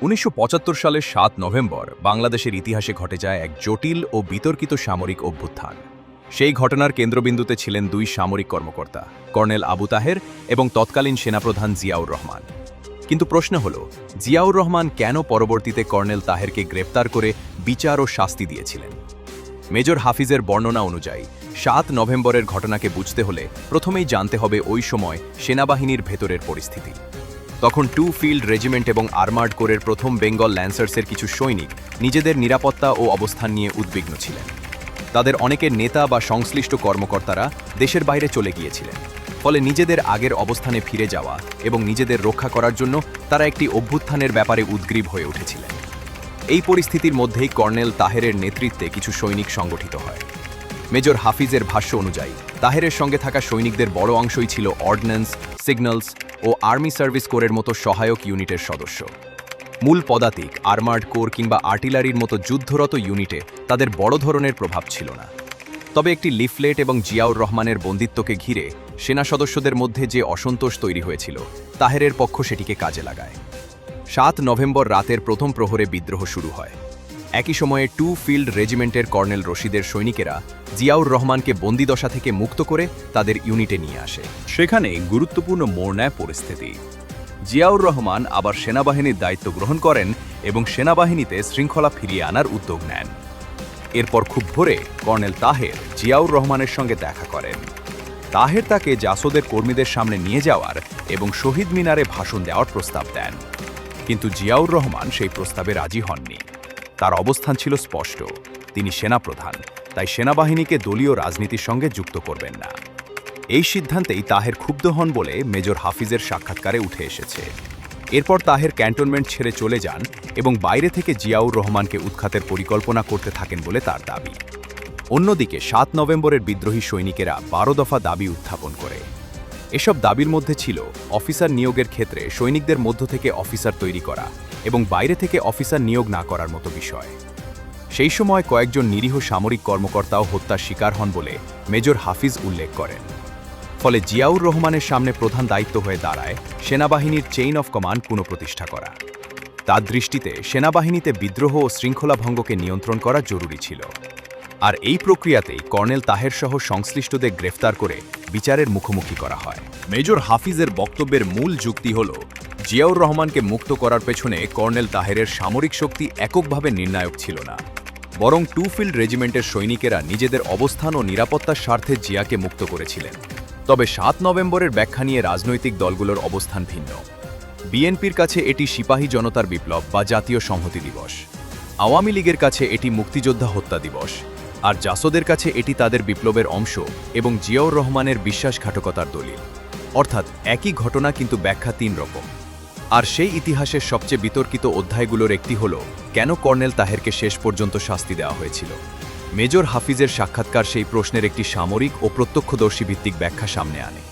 ১৯৭৫ সালের ৭ নভেম্বর বাংলাদেশের ইতিহাসে ঘটে যায় এক জটিল ও বিতর্কিত সামরিক অভ্যুত্থান। সেই ঘটনার কেন্দ্রবিন্দুতে ছিলেন দুই সামরিক কর্মকর্তা, কর্নেল আবু তাহের এবং তৎকালীন সেনাপ্রধান জিয়াউর রহমান। কিন্তু প্রশ্ন হল, জিয়াউর রহমান কেন পরবর্তীতে কর্নেল তাহেরকে গ্রেপ্তার করে বিচার ও শাস্তি দিয়েছিলেন? মেজর হাফিজের বর্ণনা অনুযায়ী ৭ নভেম্বরের ঘটনাকে বুঝতে হলে প্রথমেই জানতে হবে ওই সময় সেনাবাহিনীর ভেতরের পরিস্থিতি। তখন ফিল্ড রেজিমেন্ট এবং আর্মার্ড কোরের প্রথম বেঙ্গল ল্যান্সার্সের কিছু সৈনিক নিজেদের নিরাপত্তা ও অবস্থান নিয়ে উদ্বিগ্ন ছিলেন। তাদের অনেকের নেতা বা সংশ্লিষ্ট কর্মকর্তারা দেশের বাইরে চলে গিয়েছিলেন, ফলে নিজেদের আগের অবস্থানে ফিরে যাওয়া এবং নিজেদের রক্ষা করার জন্য তারা একটি অভ্যুত্থানের ব্যাপারে উদ্গ্রীব হয়ে উঠেছিলেন। এই পরিস্থিতির মধ্যেই কর্নেল তাহেরের নেতৃত্বে কিছু সৈনিক সংগঠিত হয়। মেজর হাফিজের ভাষ্য অনুযায়ী তাহেরের সঙ্গে থাকা সৈনিকদের বড় অংশই ছিল অর্ডিন্যান্স, সিগন্যালস ও আর্মি সার্ভিস কোরের মতো সহায়ক ইউনিটের সদস্য। মূল পদাতিক, আর্মার্ড কোর কিংবা আর্টিলারির মতো যুদ্ধরত ইউনিটে তাদের বড় ধরনের প্রভাব ছিল না। তবে একটি লিফলেট এবং জিয়াউর রহমানের বন্দিত্বকে ঘিরে সেনা সদস্যদের মধ্যে যে অসন্তোষ তৈরি হয়েছিল, তাহেরের পক্ষ সেটিকে কাজে লাগায়। ৭ নভেম্বর রাতের প্রথম প্রহরে বিদ্রোহ শুরু হয়। একই সময়ে ফিল্ড রেজিমেন্টের কর্নেল রশিদের সৈনিকেরা জিয়াউর রহমানকে বন্দিদশা থেকে মুক্ত করে তাদের ইউনিটে নিয়ে আসে। সেখানে গুরুত্বপূর্ণ মোড় নেয় পরিস্থিতি। জিয়াউর রহমান আবার সেনাবাহিনীর দায়িত্ব গ্রহণ করেন এবং সেনাবাহিনীতে শৃঙ্খলা ফিরিয়ে আনার উদ্যোগ নেন। এরপর খুব ভোরে কর্নেল তাহের জিয়াউর রহমানের সঙ্গে দেখা করেন। তাহের তাকে জাসদের কর্মীদের সামনে নিয়ে যাওয়ার এবং শহীদ মিনারে ভাষণ দেওয়ার প্রস্তাব দেন, কিন্তু জিয়াউর রহমান সেই প্রস্তাবে রাজি হননি। তার অবস্থান ছিল স্পষ্ট, তিনি সেনাপ্রধান, তাই সেনাবাহিনীকে দলীয় রাজনীতির সঙ্গে যুক্ত করবেন না। এই সিদ্ধান্তেই তাহের ক্ষুব্ধ হন বলে মেজর হাফিজের সাক্ষাৎকারে উঠে এসেছে। এরপর তাহের ক্যান্টনমেন্ট ছেড়ে চলে যান এবং বাইরে থেকে জিয়াউর রহমানকে উৎখাতের পরিকল্পনা করতে থাকেন বলে তার দাবি। অন্যদিকে ৭ নভেম্বরের বিদ্রোহী সৈনিকেরা ১২ দফা দাবি উত্থাপন করে। এসব দাবির মধ্যে ছিল অফিসার নিয়োগের ক্ষেত্রে সৈনিকদের মধ্য থেকে অফিসার তৈরি করা এবং বাইরে থেকে অফিসার নিয়োগ না করার মতো বিষয়। সেই সময় কয়েকজন নিরীহ সামরিক কর্মকর্তাও হত্যার শিকার হন বলে মেজর হাফিজ উল্লেখ করেন। ফলে জিয়াউর রহমানের সামনে প্রধান দায়িত্ব হয়ে দাঁড়ায় সেনাবাহিনীর চেইন অফ কমান্ড পুনঃপ্রতিষ্ঠা করা। তার দৃষ্টিতে সেনাবাহিনীতে বিদ্রোহ ও শৃঙ্খলা ভঙ্গকে নিয়ন্ত্রণ করা জরুরি ছিল। আর এই প্রক্রিয়াতেই কর্নেল তাহের সহ সংশ্লিষ্টদের গ্রেফতার করে বিচারের মুখোমুখি করা হয়। মেজর হাফিজের বক্তব্যের মূল যুক্তি হল, জিয়াউর রহমানকে মুক্ত করার পেছনে কর্নেল তাহেরের সামরিক শক্তি এককভাবে নির্ণায়ক ছিল না, বরং ফিল্ড রেজিমেন্টের সৈনিকেরা নিজেদের অবস্থান ও নিরাপত্তার স্বার্থে জিয়াকে মুক্ত করেছিলেন। তবে ৭ নভেম্বরের ব্যাখ্যা নিয়ে রাজনৈতিক দলগুলোর অবস্থান ভিন্ন। বিএনপির কাছে এটি সিপাহী জনতার বিপ্লব বা জাতীয় সংহতি দিবস, আওয়ামী লীগের কাছে এটি মুক্তিযোদ্ধা হত্যা দিবস, আর জাসদের কাছে এটি তাদের বিপ্লবের অংশ এবং জিয়াউর রহমানের বিশ্বাসঘাতকতার দলিল। অর্থাৎ একই ঘটনা, কিন্তু ব্যাখ্যা ৩ রকম। আর সেই ইতিহাসের সবচেয়ে বিতর্কিত অধ্যায়গুলোর একটি হল, কেন কর্নেল তাহেরকে শেষ পর্যন্ত শাস্তি দেওয়া হয়েছিল। মেজর হাফিজের সাক্ষাৎকার সেই প্রশ্নের একটি সামরিক ও প্রত্যক্ষদর্শী ভিত্তিক ব্যাখ্যা সামনে আনে।